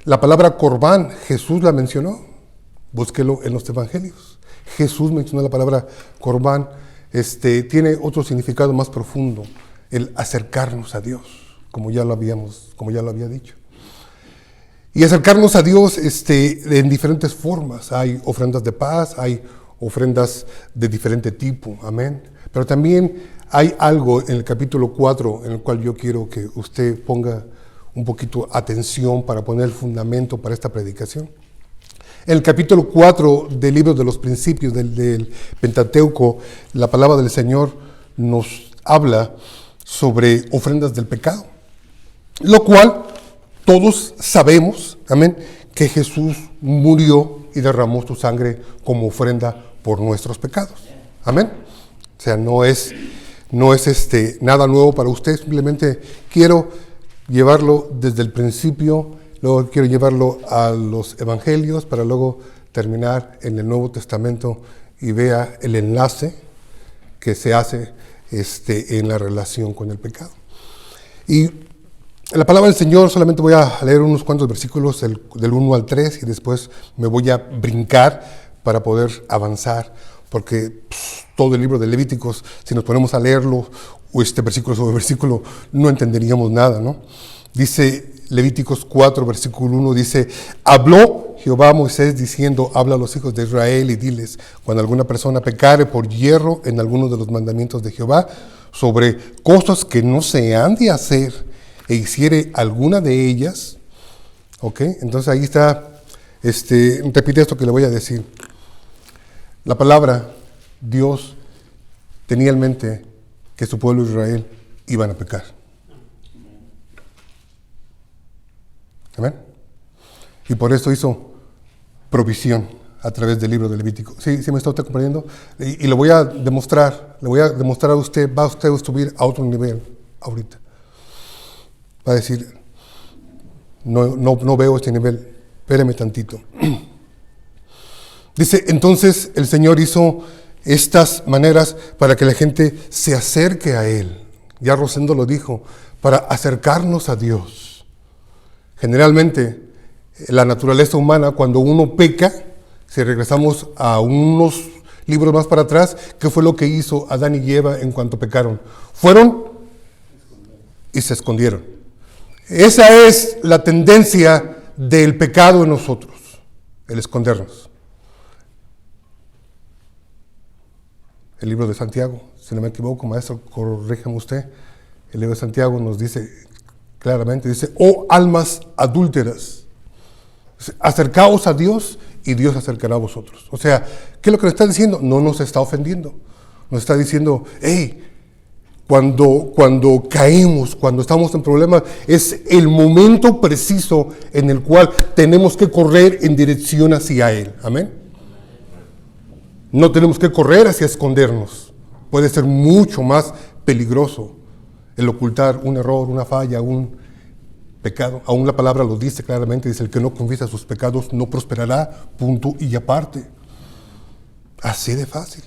La palabra corbán, Jesús la mencionó. Búsquelo en los evangelios. Jesús mencionó la palabra corbán. Tiene otro significado más profundo, el acercarnos a Dios, como ya lo había dicho. Y acercarnos a Dios en diferentes formas. Hay ofrendas de paz, hay ofrendas de diferente tipo, amén. Pero también hay algo en el capítulo 4 en el cual yo quiero que usted ponga un poquito atención para poner el fundamento para esta predicación. En el capítulo 4 del libro de los principios del Pentateuco, la palabra del Señor nos habla sobre ofrendas del pecado, lo cual todos sabemos, amén, que Jesús murió y derramó su sangre como ofrenda por nuestros pecados, amén. O sea, no es nada nuevo para usted, simplemente quiero llevarlo desde el principio. Luego quiero llevarlo a los evangelios para luego terminar en el Nuevo Testamento y vea el enlace que se hace en la relación con el pecado. Y en la palabra del Señor solamente voy a leer unos cuantos versículos del 1 al 3 y después me voy a brincar para poder avanzar, porque todo el libro de Levíticos, si nos ponemos a leerlo versículo sobre versículo, no entenderíamos nada, ¿no? Dice Levíticos 4, versículo 1, dice: habló Jehová a Moisés diciendo, habla a los hijos de Israel y diles, cuando alguna persona pecare por hierro en alguno de los mandamientos de Jehová, sobre cosas que no se han de hacer, e hiciere alguna de ellas, ¿ok? Entonces ahí está, repite esto que le voy a decir. La palabra, Dios tenía en mente que su pueblo Israel iban a pecar. ¿Amén? Y por eso hizo provisión a través del libro de Levítico. ¿Sí me está usted comprendiendo? Y lo voy a demostrar, a usted, va usted a subir a otro nivel ahorita. Va a decir, no veo este nivel, espéreme tantito. Dice, entonces el Señor hizo estas maneras para que la gente se acerque a Él. Ya Rosendo lo dijo, para acercarnos a Dios. Generalmente, la naturaleza humana, cuando uno peca, si regresamos a unos libros más para atrás, ¿qué fue lo que hizo Adán y Eva en cuanto pecaron? Fueron y se escondieron. Esa es la tendencia del pecado en nosotros, el escondernos. El libro de Santiago, si no me equivoco, maestro, corríjame usted, el libro de Santiago nos dice claramente, dice, oh almas adúlteras, acercaos a Dios y Dios se acercará a vosotros. O sea, ¿qué es lo que nos está diciendo? No nos está ofendiendo, nos está diciendo, hey, cuando caemos, cuando estamos en problemas, es el momento preciso en el cual tenemos que correr en dirección hacia Él. Amén. No tenemos que correr hacia escondernos. Puede ser mucho más peligroso el ocultar un error, una falla, un pecado. Aún la palabra lo dice claramente, dice, el que no confiesa sus pecados no prosperará, punto y aparte. Así de fácil.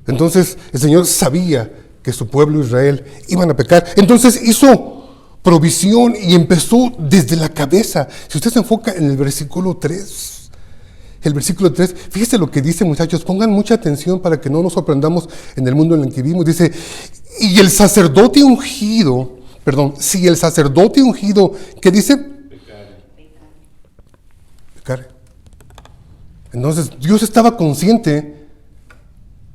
Entonces el Señor sabía que su pueblo Israel iban a pecar. Entonces hizo provisión y empezó desde la cabeza. Si usted se enfoca en el versículo 3, fíjese lo que dice, muchachos, pongan mucha atención para que no nos sorprendamos en el mundo en el que vivimos. Dice, y el sacerdote ungido, si el sacerdote ungido, ¿qué dice? Pecare. Entonces, Dios estaba consciente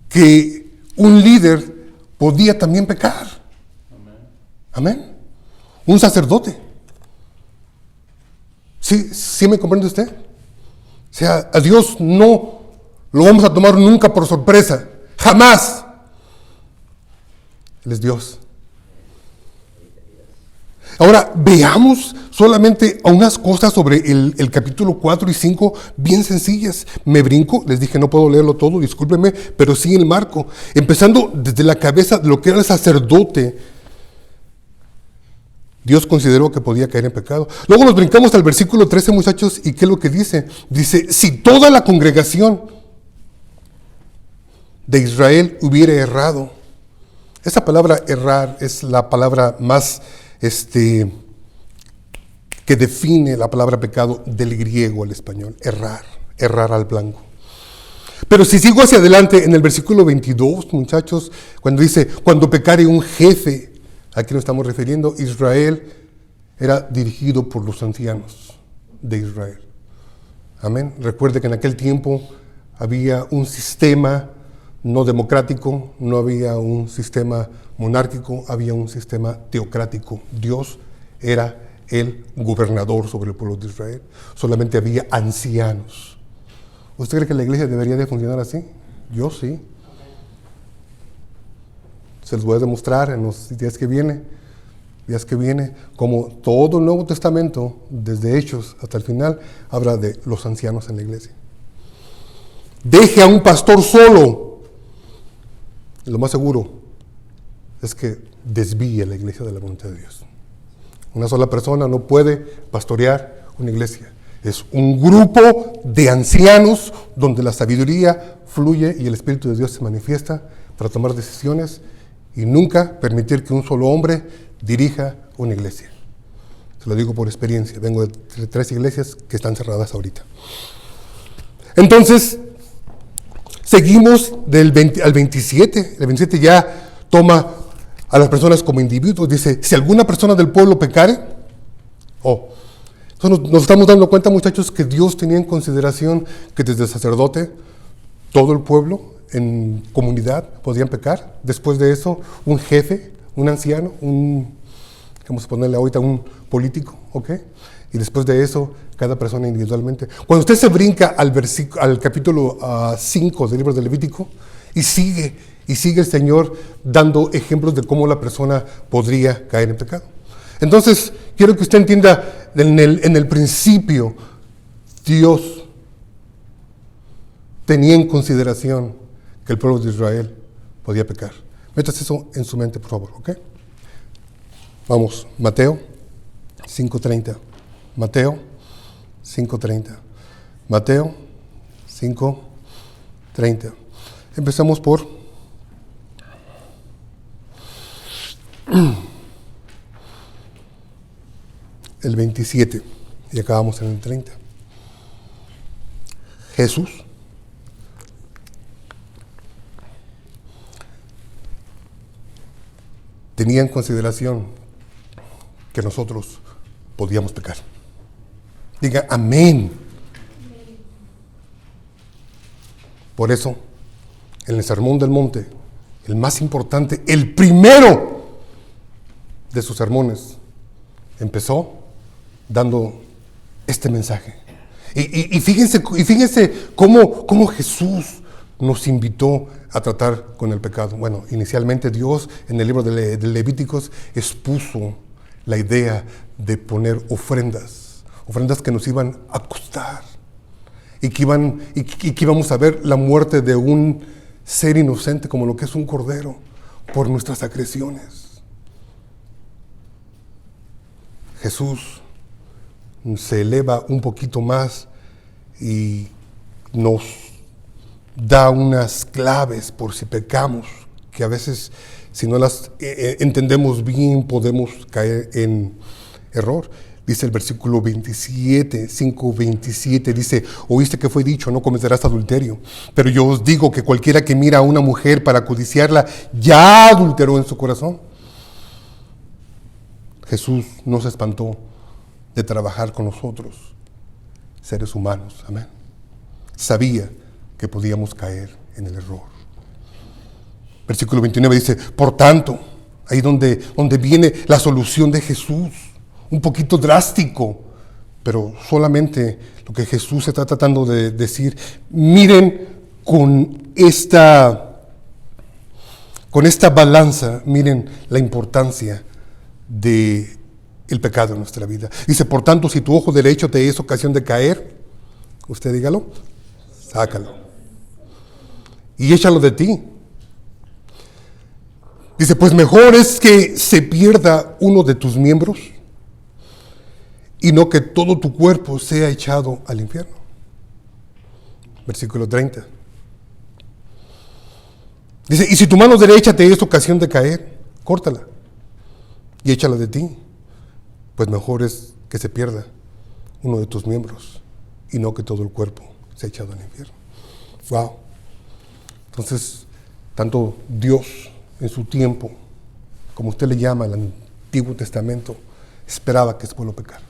que un líder podía también pecar. Amén. Un sacerdote. ¿Sí me comprende usted? O sea, a Dios no lo vamos a tomar nunca por sorpresa. Jamás. Él es Dios. Ahora, veamos solamente a unas cosas sobre el capítulo 4 y 5, bien sencillas. Me brinco, les dije no puedo leerlo todo, discúlpenme, pero sí el marco. Empezando desde la cabeza de lo que era el sacerdote, Dios consideró que podía caer en pecado. Luego nos brincamos al versículo 13, muchachos, y ¿qué es lo que dice? Dice, si toda la congregación de Israel hubiera errado. Esa palabra errar es la palabra más que define la palabra pecado del griego al español, errar al blanco. Pero si sigo hacia adelante en el versículo 22, muchachos, cuando dice, cuando pecare un jefe, ¿a quién nos estamos refiriendo? Israel era dirigido por los ancianos de Israel. Amén. Recuerde que en aquel tiempo había un sistema no democrático, no había un sistema monárquico, había un sistema teocrático. Dios era el gobernador sobre el pueblo de Israel. Solamente había ancianos. ¿Usted cree que la iglesia debería de funcionar así? Yo sí. Se los voy a demostrar en los días que viene, como todo el Nuevo Testamento, desde Hechos hasta el final, habla de los ancianos en la iglesia. Deje a un pastor solo. Lo más seguro es que desvíe la iglesia de la voluntad de Dios. Una sola persona no puede pastorear una iglesia. Es un grupo de ancianos donde la sabiduría fluye y el Espíritu de Dios se manifiesta para tomar decisiones y nunca permitir que un solo hombre dirija una iglesia. Se lo digo por experiencia. Vengo de 3 iglesias que están cerradas ahorita. Entonces, seguimos del 20 al 27. El 27 ya toma a las personas como individuos. Dice, si alguna persona del pueblo pecare, entonces nos estamos dando cuenta, muchachos, que Dios tenía en consideración que desde el sacerdote, todo el pueblo en comunidad podían pecar. Después de eso, un jefe, un anciano, vamos a ponerle ahorita un político, ¿ok? Y después de eso, cada persona individualmente. Cuando usted se brinca al capítulo 5 del libro de Levítico y sigue el Señor dando ejemplos de cómo la persona podría caer en pecado. Entonces, quiero que usted entienda, en el principio, Dios tenía en consideración que el pueblo de Israel podía pecar. Métase eso en su mente, por favor, ¿ok? Vamos, Mateo 5:30. Mateo 5:30. Mateo 5:30. Empezamos por el 27 y acabamos en el 30. Jesús tenía en consideración que nosotros podíamos pecar. Diga amén. Por eso, en el Sermón del Monte, el más importante, el primero de sus sermones, empezó dando este mensaje. Y fíjense cómo Jesús nos invitó a tratar con el pecado. Bueno, inicialmente Dios en el libro de Levíticos expuso la idea de poner ofrendas que nos iban a costar y que íbamos a ver la muerte de un ser inocente como lo que es un cordero por nuestras agresiones. Jesús se eleva un poquito más y nos da unas claves por si pecamos, que a veces si no las entendemos bien podemos caer en error. Dice el versículo 27, 5:27, dice, oíste que fue dicho, no cometerás adulterio. Pero yo os digo que cualquiera que mira a una mujer para codiciarla, ya adulteró en su corazón. Jesús no se espantó de trabajar con nosotros, seres humanos, amén. Sabía que podíamos caer en el error. Versículo 29 dice, por tanto, ahí donde viene la solución de Jesús, un poquito drástico, pero solamente lo que Jesús está tratando de decir. Miren con esta balanza, miren la importancia del pecado en nuestra vida. Dice, por tanto, si tu ojo derecho te es ocasión de caer, usted dígalo, sácalo y échalo de ti. Dice, pues mejor es que se pierda uno de tus miembros y no que todo tu cuerpo sea echado al infierno. Versículo 30. Dice, y si tu mano derecha te es ocasión de caer, córtala y échala de ti. Pues mejor es que se pierda uno de tus miembros y no que todo el cuerpo sea echado al infierno. Wow. Entonces, tanto Dios en su tiempo, como usted le llama, el Antiguo Testamento, esperaba que su pueblo pecara.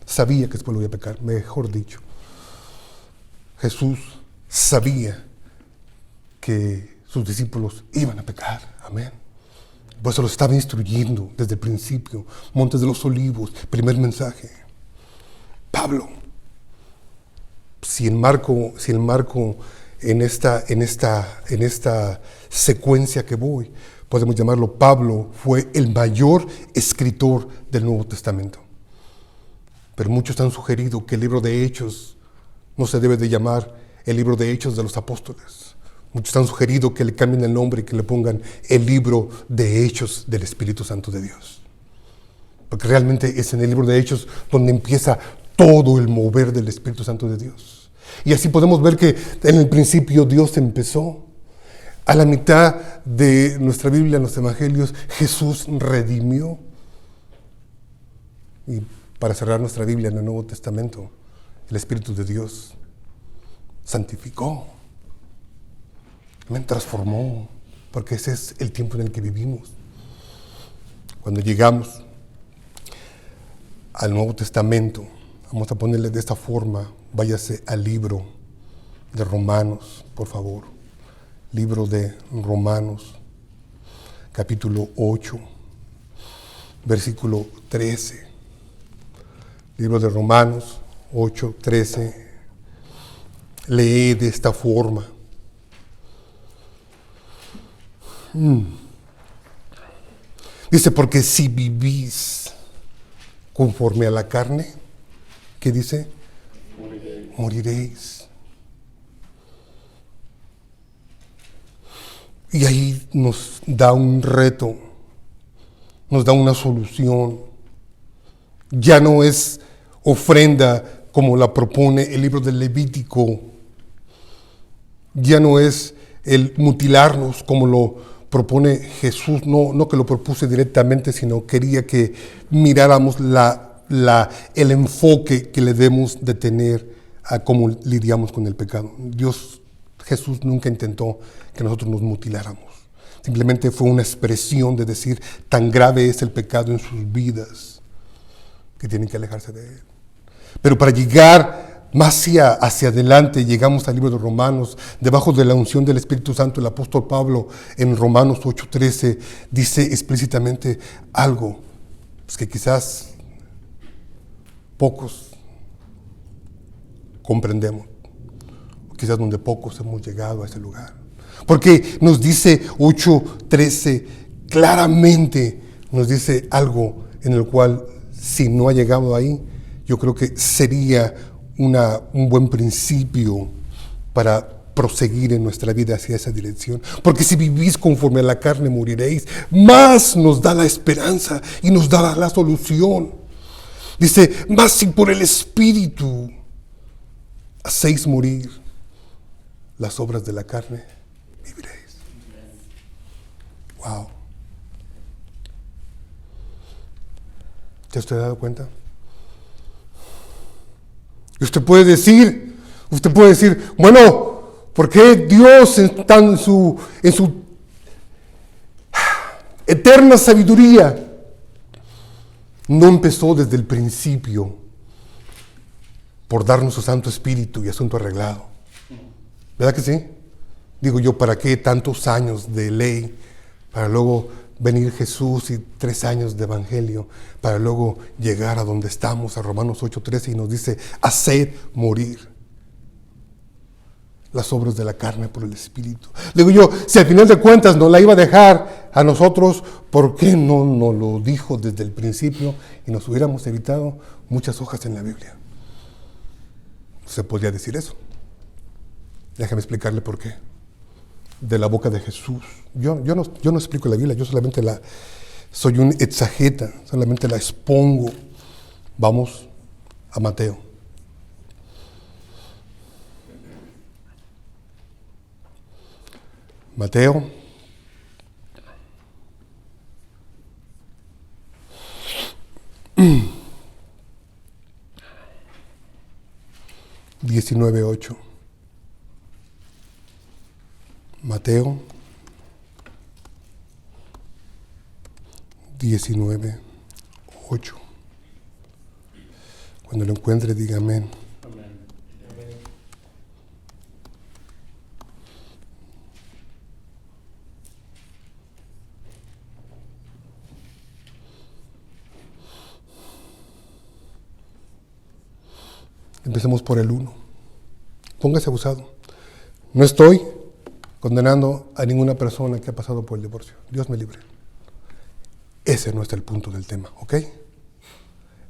Sabía que su pueblo iba a pecar, mejor dicho. Jesús sabía que sus discípulos iban a pecar. Amén. Por eso los estaba instruyendo desde el principio. Montes de los Olivos, primer mensaje. Pablo, si el marco en esta secuencia que voy, podemos llamarlo, Pablo fue el mayor escritor del Nuevo Testamento. Pero muchos han sugerido que el libro de Hechos no se debe de llamar el libro de Hechos de los Apóstoles. Muchos han sugerido que le cambien el nombre y que le pongan el libro de Hechos del Espíritu Santo de Dios. Porque realmente es en el libro de Hechos donde empieza todo el mover del Espíritu Santo de Dios. Y así podemos ver que en el principio Dios empezó. A la mitad de nuestra Biblia, en los Evangelios, Jesús redimió. Y para cerrar nuestra Biblia en el Nuevo Testamento, el Espíritu de Dios santificó, me transformó, porque ese es el tiempo en el que vivimos. Cuando llegamos al Nuevo Testamento, vamos a ponerle de esta forma, váyase al libro de Romanos, por favor. Libro de Romanos, capítulo 8, versículo 13. Libro de Romanos 8, 13. Lee de esta forma. Dice, porque si vivís conforme a la carne, ¿qué dice? Moriréis. Y ahí nos da un reto, nos da una solución. Ya no es ofrenda como la propone el libro del Levítico. Ya no es el mutilarnos como lo propone Jesús, no que lo propuse directamente, sino quería que miráramos el enfoque que le debemos de tener a cómo lidiamos con el pecado. Jesús nunca intentó que nosotros nos mutiláramos. Simplemente fue una expresión de decir, tan grave es el pecado en sus vidas que tienen que alejarse de él. Pero para llegar más hacia adelante, llegamos al libro de Romanos, debajo de la unción del Espíritu Santo, el apóstol Pablo en Romanos 8:13 dice explícitamente algo pues, que quizás pocos comprendemos. Quizás donde pocos hemos llegado a ese lugar. Porque nos dice 8:13, claramente nos dice algo en el cual, si no ha llegado ahí, yo creo que sería un buen principio para proseguir en nuestra vida hacia esa dirección. Porque si vivís conforme a la carne, moriréis. Más nos da la esperanza y nos da la solución. Dice, más si por el Espíritu hacéis morir las obras de la carne, viviréis. Wow. ¿Te has dado cuenta? Y usted puede decir, bueno, ¿por qué Dios está en su eterna sabiduría no empezó desde el principio por darnos su Santo Espíritu y asunto arreglado? ¿Verdad que sí? Digo yo, ¿para qué tantos años de ley para luego venir Jesús y 3 años de evangelio para luego llegar a donde estamos, a Romanos 8:13, y nos dice, haced morir las obras de la carne por el Espíritu? Digo yo, si al final de cuentas nos la iba a dejar a nosotros, ¿por qué no nos lo dijo desde el principio y nos hubiéramos evitado muchas hojas en la Biblia? Se podría decir eso. Déjame explicarle por qué. De la boca de Jesús. Yo no explico la Biblia, yo solamente soy un exageta, solamente la expongo. Vamos a Mateo. Mateo. 19:8. Mateo 19:8. Cuando lo encuentre, diga amén. Empecemos por el 1. Póngase abusado. No estoy condenando a ninguna persona que ha pasado por el divorcio. Dios me libre. Ese no es el punto del tema, ¿ok?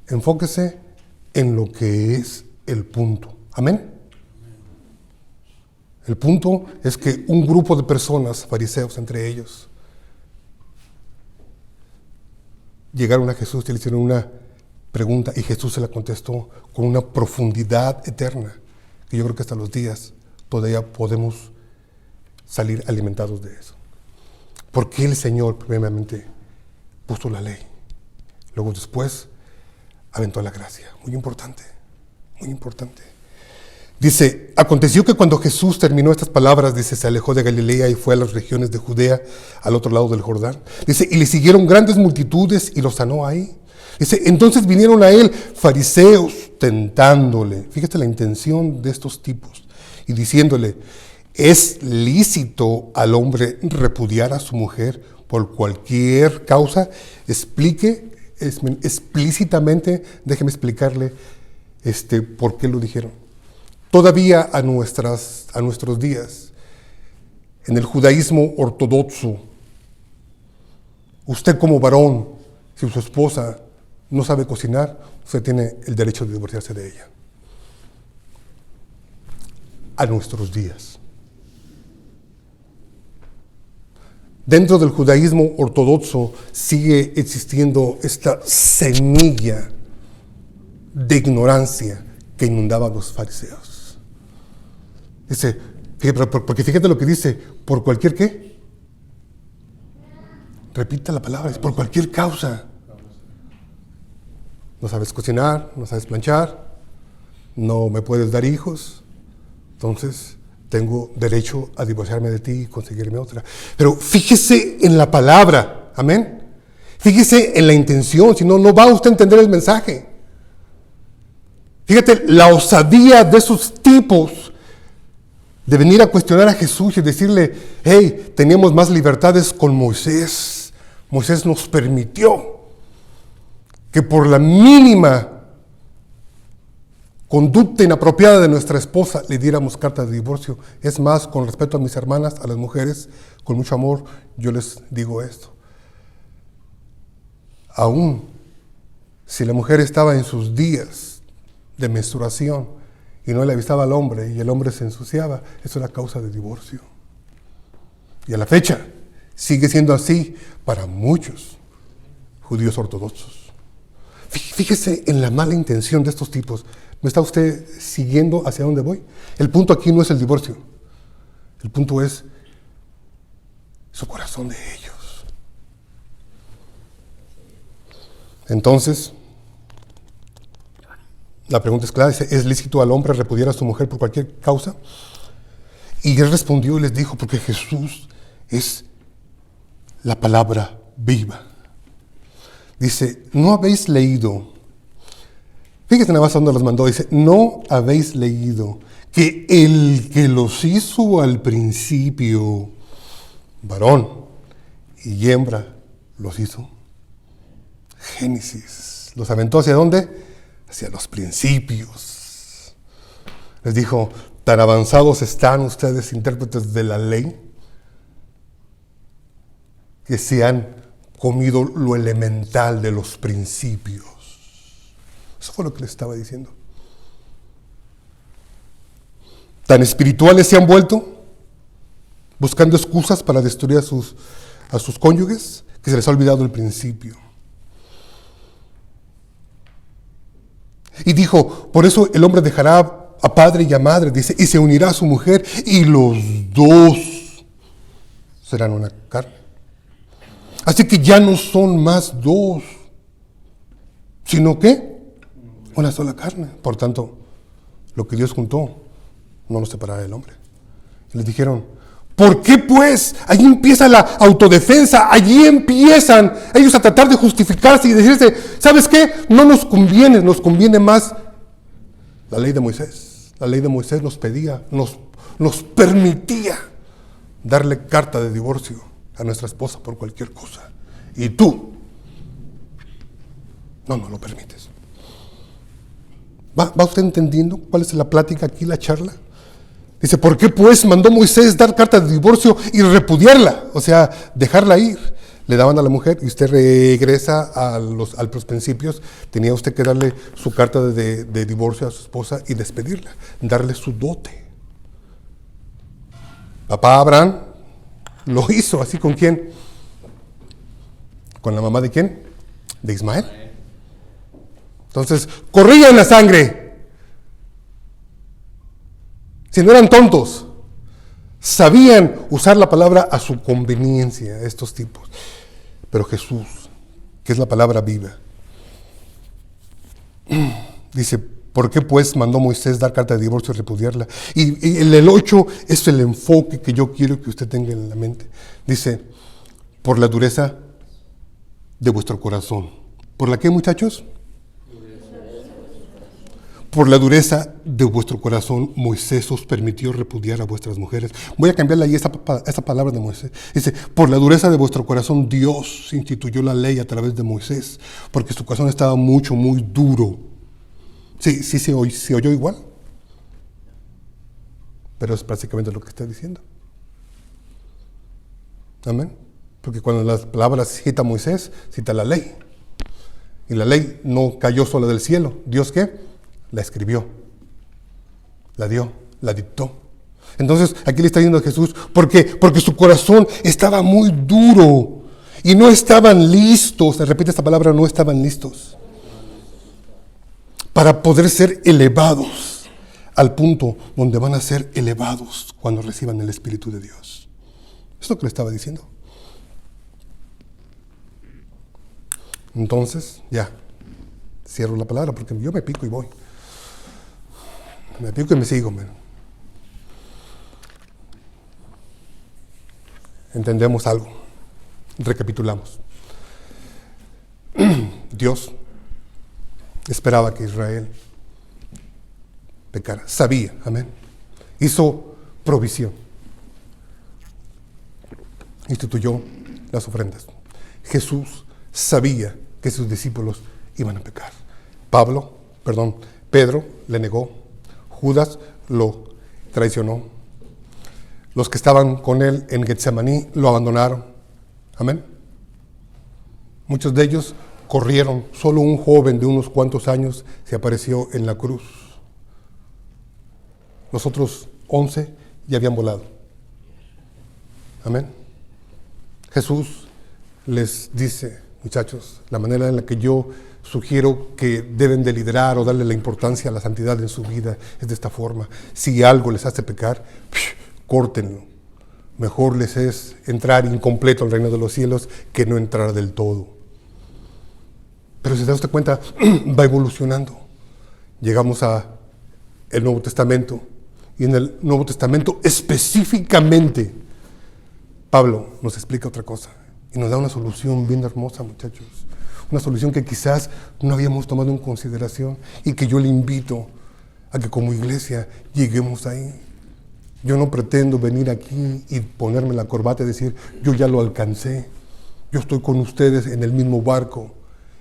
Enfóquese en lo que es el punto. ¿Amén? El punto es que un grupo de personas, fariseos entre ellos, llegaron a Jesús y le hicieron una pregunta y Jesús se la contestó con una profundidad eterna que yo creo que hasta los días todavía podemos salir alimentados de eso. Porque el Señor primeramente puso la ley, luego después aventó la gracia. Muy importante, muy importante. Dice, aconteció que cuando Jesús terminó estas palabras, dice, se alejó de Galilea y fue a las regiones de Judea, al otro lado del Jordán. Dice, y le siguieron grandes multitudes y lo sanó ahí. Dice, entonces vinieron a él fariseos tentándole. Fíjate la intención de estos tipos. Y diciéndole, ¿es lícito al hombre repudiar a su mujer por cualquier causa? Explique explícitamente, déjeme explicarle por qué lo dijeron. Todavía a nuestros días, en el judaísmo ortodoxo, usted como varón, si su esposa no sabe cocinar, usted tiene el derecho de divorciarse de ella. A nuestros días. Dentro del judaísmo ortodoxo sigue existiendo esta semilla de ignorancia que inundaba a los fariseos. Dice, porque fíjate lo que dice, ¿por cualquier qué? Repita la palabra, es por cualquier causa. No sabes cocinar, no sabes planchar, no me puedes dar hijos, entonces tengo derecho a divorciarme de ti y conseguirme otra. Pero fíjese en la palabra, amén. Fíjese en la intención, si no, no va usted a entender el mensaje. Fíjate la osadía de esos tipos de venir a cuestionar a Jesús y decirle, hey, teníamos más libertades con Moisés. Moisés nos permitió que por la mínima conducta inapropiada de nuestra esposa le diéramos carta de divorcio. Es más, con respeto a mis hermanas, a las mujeres, con mucho amor, yo les digo esto. Aún si la mujer estaba en sus días de menstruación y no le avisaba al hombre y el hombre se ensuciaba, eso era causa de divorcio. Y a la fecha sigue siendo así para muchos judíos ortodoxos. Fíjese en la mala intención de estos tipos. ¿Me está usted siguiendo hacia dónde voy? El punto aquí no es el divorcio. El punto es su corazón de ellos. Entonces, la pregunta es clara. Dice, ¿es lícito al hombre repudiar a su mujer por cualquier causa? Y él respondió y les dijo, porque Jesús es la palabra viva. Dice, no habéis leído. Fíjense nada más a dónde los mandó. Dice, no habéis leído que el que los hizo al principio, varón y hembra, los hizo. Génesis. ¿Los aventó hacia dónde? Hacia los principios. Les dijo, tan avanzados están ustedes, intérpretes de la ley, que se han comido lo elemental de los principios. Eso fue lo que les estaba diciendo. Tan espirituales se han vuelto, buscando excusas para destruir a sus cónyuges, que se les ha olvidado el principio. Y dijo, por eso el hombre dejará a padre y a madre, dice, y se unirá a su mujer, y los dos serán una carne. Así que ya no son más dos, sino que una sola carne. Por tanto, Lo que Dios juntó, no nos separará del hombre. Y les dijeron, ¿por qué pues? Allí empieza la autodefensa, allí empiezan ellos a tratar de justificarse y decirse, ¿sabes qué? No nos conviene más la ley de Moisés. La ley de Moisés nos pedía, nos permitía darle carta de divorcio a nuestra esposa por cualquier cosa. Y tú, no lo permites. ¿Va usted entendiendo cuál es la plática aquí, la charla? Dice, ¿por qué pues mandó Moisés dar carta de divorcio y repudiarla? O sea, dejarla ir. Le daban a la mujer y usted regresa a los principios. Tenía usted que darle su carta de divorcio a su esposa y despedirla, darle su dote. Papá Abraham lo hizo así. ¿Con quién? ¿Con la mamá de quién? De Ismael. Entonces, corrían la sangre. Si no eran tontos, sabían usar la palabra a su conveniencia, estos tipos. Pero Jesús, que es la palabra viva, dice, ¿por qué pues mandó Moisés dar carta de divorcio y repudiarla? Y el 8 es el enfoque que yo quiero que usted tenga en la mente. Dice, por la dureza de vuestro corazón. ¿Por la qué, muchachos? Por la dureza de vuestro corazón, Moisés os permitió repudiar a vuestras mujeres. Voy a cambiarle ahí esta palabra de Moisés. Dice, por la dureza de vuestro corazón, Dios instituyó la ley a través de Moisés, porque su corazón estaba muy duro. Sí, se oyó igual. Pero es prácticamente lo que está diciendo. Amén. Porque cuando las palabras cita Moisés, cita la ley. Y la ley no cayó sola del cielo. ¿Dios qué? La escribió, la dio, la dictó. Entonces, aquí le está diciendo a Jesús, ¿por qué? Porque su corazón estaba muy duro y no estaban listos, se repite esta palabra, no estaban listos para poder ser elevados al punto donde van a ser elevados cuando reciban el Espíritu de Dios. Es lo que le estaba diciendo. Entonces, ya, cierro la palabra porque yo me pico y voy. Me pico y me sigo, man. Entendemos algo. Recapitulamos. Dios esperaba que Israel pecara. Sabía, amén. Hizo provisión. Instituyó las ofrendas. Jesús sabía que sus discípulos iban a pecar. Pedro le negó. Judas lo traicionó. Los que estaban con él en Getsemaní lo abandonaron. Amén. Muchos de ellos corrieron. Solo un joven de unos cuantos años se apareció en la cruz. Los otros 11 ya habían volado. Amén. Jesús les dice, muchachos, la manera en la que yo sugiero que deben de liderar o darle la importancia a la santidad en su vida es de esta forma. Si algo les hace pecar, córtenlo. Mejor les es entrar incompleto al reino de los cielos que no entrar del todo. Pero si se da usted cuenta, va evolucionando. Llegamos a el Nuevo Testamento y en el Nuevo Testamento específicamente Pablo nos explica otra cosa y nos da una solución bien hermosa, muchachos. Una solución que quizás no habíamos tomado en consideración y que yo le invito a que como iglesia lleguemos ahí. Yo no pretendo venir aquí y ponerme la corbata y decir, yo ya lo alcancé. Yo estoy con ustedes en el mismo barco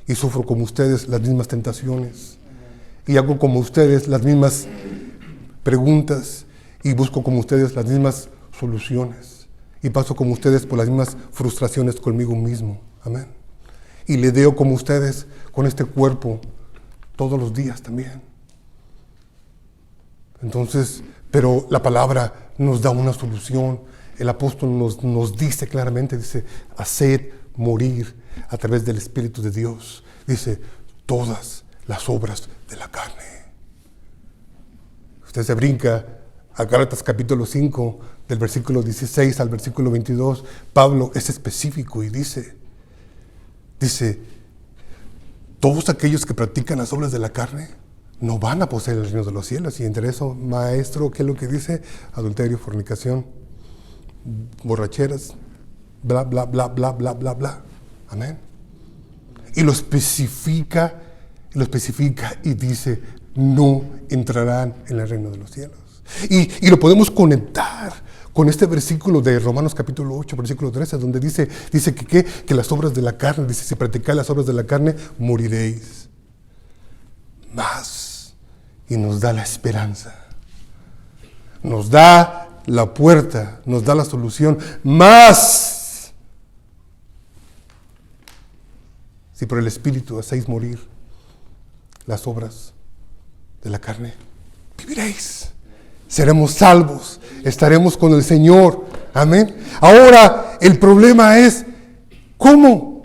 y sufro como ustedes las mismas tentaciones. Y hago como ustedes las mismas preguntas y busco como ustedes las mismas soluciones. Y paso como ustedes por las mismas frustraciones conmigo mismo. Amén. Y le deo como ustedes con este cuerpo todos los días también. Entonces, pero la palabra nos da una solución. El apóstol nos dice claramente, dice, haced morir a través del Espíritu de Dios. Dice, todas las obras de la carne. Usted se brinca a Gálatas capítulo 5, del versículo 16 al versículo 22. Pablo es específico y dice, todos aquellos que practican las obras de la carne no van a poseer el reino de los cielos. Y entre eso, maestro, ¿qué es lo que dice? Adulterio, fornicación, borracheras, bla, bla, bla, bla, bla, bla, bla. Amén. Y lo especifica y dice, no entrarán en el reino de los cielos. Y lo podemos conectar con este versículo de Romanos capítulo 8, versículo 13, donde dice que las obras de la carne, dice, si practicáis las obras de la carne, moriréis. Más, y nos da la esperanza, nos da la puerta, nos da la solución. Más, si por el Espíritu hacéis morir las obras de la carne, viviréis, seremos salvos, estaremos con el Señor. Amén. Ahora, el problema es, ¿cómo?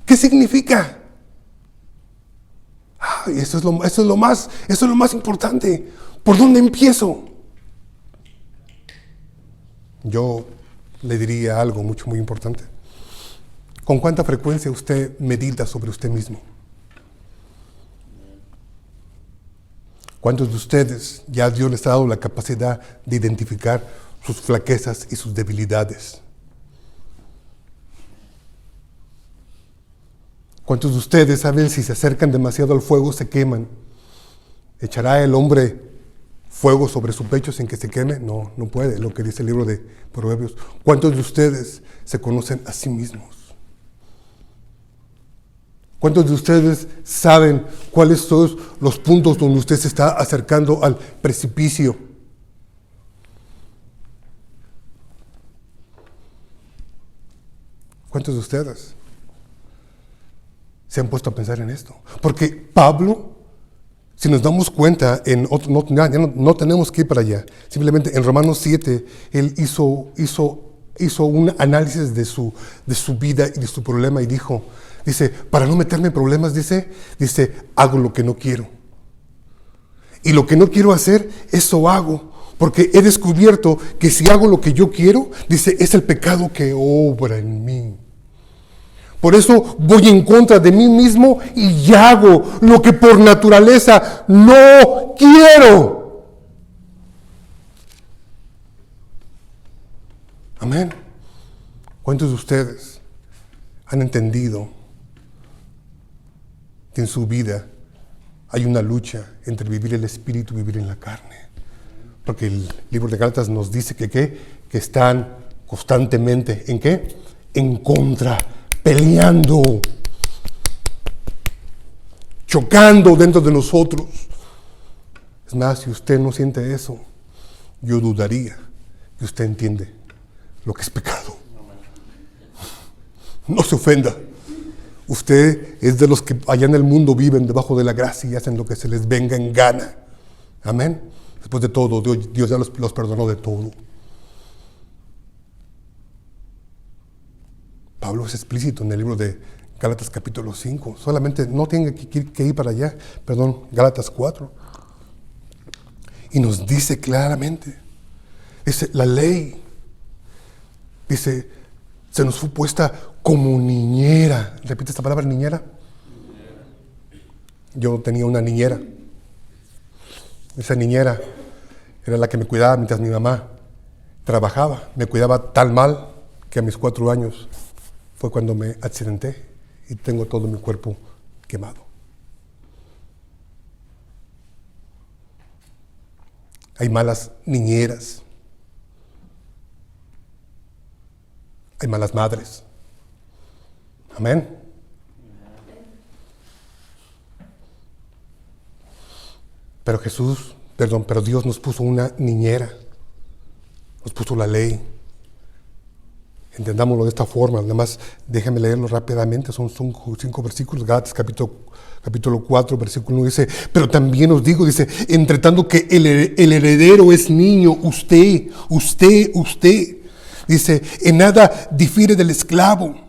¿Qué significa? Eso es lo más importante. ¿Por dónde empiezo? Yo le diría algo muy importante. ¿Con cuánta frecuencia usted medita sobre usted mismo? ¿Cuántos de ustedes ya Dios les ha dado la capacidad de identificar sus flaquezas y sus debilidades? ¿Cuántos de ustedes saben si se acercan demasiado al fuego se queman? ¿Echará el hombre fuego sobre su pecho sin que se queme? No, no puede, lo que dice el libro de Proverbios. ¿Cuántos de ustedes se conocen a sí mismos? ¿Cuántos de ustedes saben cuáles son los puntos donde usted se está acercando al precipicio? ¿Cuántos de ustedes se han puesto a pensar en esto? Porque Pablo, si nos damos cuenta, no tenemos que ir para allá. Simplemente en Romanos 7, él hizo un análisis de su vida y de su problema y dice, para no meterme en problemas, dice, hago lo que no quiero. Y lo que no quiero hacer, eso hago. Porque he descubierto que si hago lo que yo quiero, dice, es el pecado que obra en mí. Por eso voy en contra de mí mismo y hago lo que por naturaleza no quiero. Amén. ¿Cuántos de ustedes han entendido que en su vida hay una lucha entre vivir el Espíritu y vivir en la carne? Porque el libro de Gálatas nos dice que están constantemente, ¿en qué? En contra, peleando, chocando dentro de nosotros. Es más, si usted no siente eso, yo dudaría que usted entiende lo que es pecado. No se ofenda. Usted es de los que allá en el mundo viven debajo de la gracia y hacen lo que se les venga en gana. Amén. Después de todo, Dios ya los perdonó de todo. Pablo es explícito en el libro de Gálatas capítulo 5. Solamente no tiene que ir para allá. Gálatas 4. Y nos dice claramente, dice, la ley, dice, se nos fue puesta como niñera. Repite esta palabra, niñera. Yo tenía una niñera. Esa niñera era la que me cuidaba mientras mi mamá trabajaba. Me cuidaba tan mal que a mis 4 años fue cuando me accidenté y tengo todo mi cuerpo quemado. Hay malas niñeras. Hay malas madres. Amén. Pero Dios nos puso una niñera. Nos puso la ley. Entendámoslo de esta forma. Además, déjenme leerlo rápidamente. Son 5 versículos. Gálatas capítulo 4, versículo 1 dice, pero también os digo, dice, entre tanto que el heredero es niño, usted. Dice, en nada difiere del esclavo.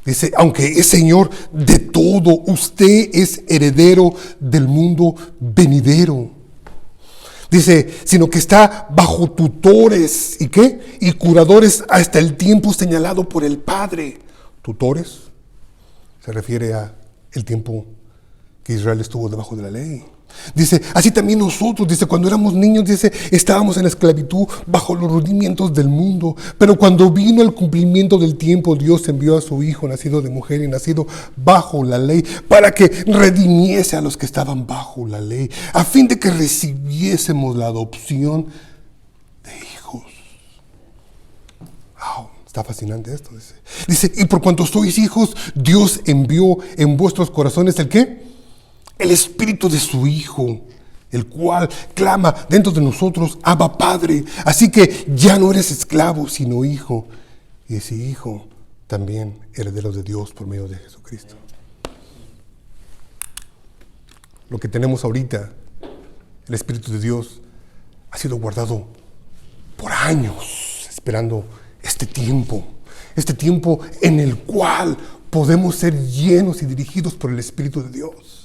Dice, aunque es señor de todo, usted es heredero del mundo venidero. Dice, sino que está bajo tutores, ¿y qué? Y curadores hasta el tiempo señalado por el Padre. Tutores se refiere a el tiempo que Israel estuvo debajo de la ley. Dice, así también nosotros, dice, cuando éramos niños, dice, estábamos en la esclavitud bajo los rudimientos del mundo. Pero cuando vino el cumplimiento del tiempo, Dios envió a su Hijo, nacido de mujer y nacido bajo la ley, para que redimiese a los que estaban bajo la ley, a fin de que recibiésemos la adopción de hijos. Wow, está fascinante esto. Dice, y por cuanto sois hijos, Dios envió en vuestros corazones ¿el qué? El Espíritu de su Hijo, el cual clama dentro de nosotros, Abba Padre. Así que ya no eres esclavo, sino hijo. Y ese hijo también heredero de Dios por medio de Jesucristo. Lo que tenemos ahorita, el Espíritu de Dios, ha sido guardado por años, esperando este tiempo en el cual podemos ser llenos y dirigidos por el Espíritu de Dios.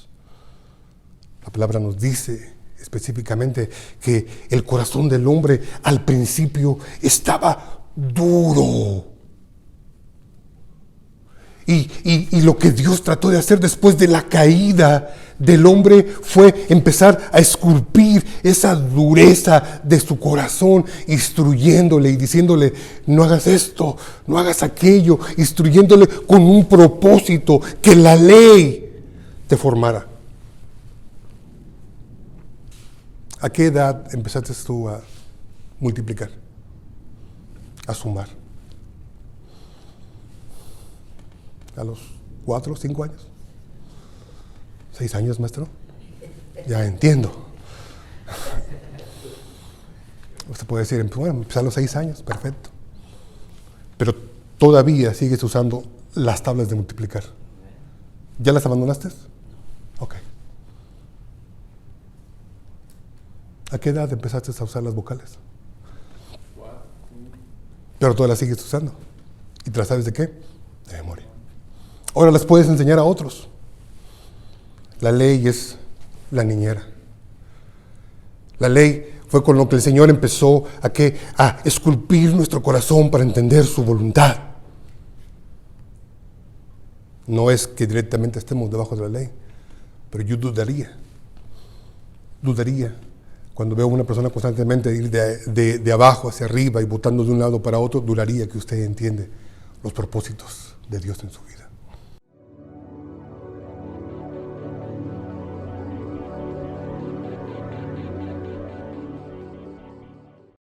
La palabra nos dice específicamente que el corazón del hombre al principio estaba duro. Y lo que Dios trató de hacer después de la caída del hombre fue empezar a esculpir esa dureza de su corazón, instruyéndole y diciéndole, no hagas esto, no hagas aquello, instruyéndole con un propósito, que la ley te formara. ¿A qué edad empezaste tú a multiplicar? A sumar. ¿A los 4 o 5 años? 6 años, maestro. Ya entiendo. Usted puede decir, bueno, empecé a los 6 años, perfecto. Pero todavía sigues usando las tablas de multiplicar. ¿Ya las abandonaste? Ok. ¿A qué edad empezaste a usar las vocales? Pero todavía las sigues usando. ¿Y te las sabes de qué? De memoria. Ahora las puedes enseñar a otros. La ley es la niñera. La ley fue con lo que el Señor empezó a esculpir nuestro corazón para entender su voluntad. No es que directamente estemos debajo de la ley, pero yo dudaría cuando veo a una persona constantemente ir de abajo hacia arriba y botando de un lado para otro, dudaría que usted entiende los propósitos de Dios en su vida.